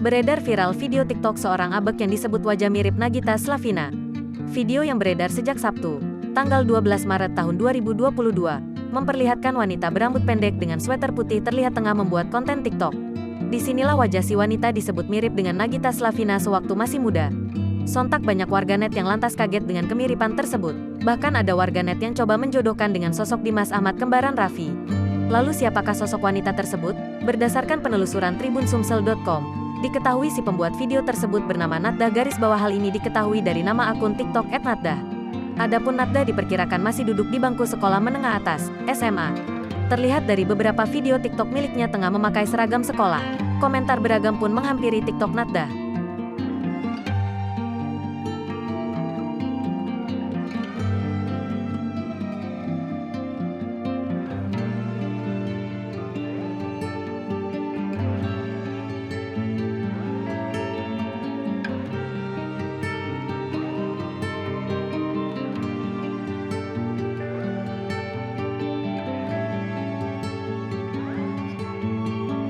Beredar viral video TikTok seorang abek yang disebut wajah mirip Nagita Slavina. Video yang beredar sejak Sabtu, tanggal 12 Maret tahun 2022, memperlihatkan wanita berambut pendek dengan sweater putih terlihat tengah membuat konten TikTok. Disinilah wajah si wanita disebut mirip dengan Nagita Slavina sewaktu masih muda. Sontak banyak warganet yang lantas kaget dengan kemiripan tersebut. Bahkan ada warganet yang coba menjodohkan dengan sosok Dimas Ahmad kembaran Raffi. Lalu siapakah sosok wanita tersebut? Berdasarkan penelusuran tribunsumsel.com, diketahui si pembuat video tersebut bernama Natdah _ hal ini diketahui dari nama akun TikTok @natdah. Adapun Natdah diperkirakan masih duduk di bangku sekolah menengah atas, SMA. Terlihat dari beberapa video TikTok miliknya tengah memakai seragam sekolah. Komentar beragam pun menghampiri TikTok Natdah.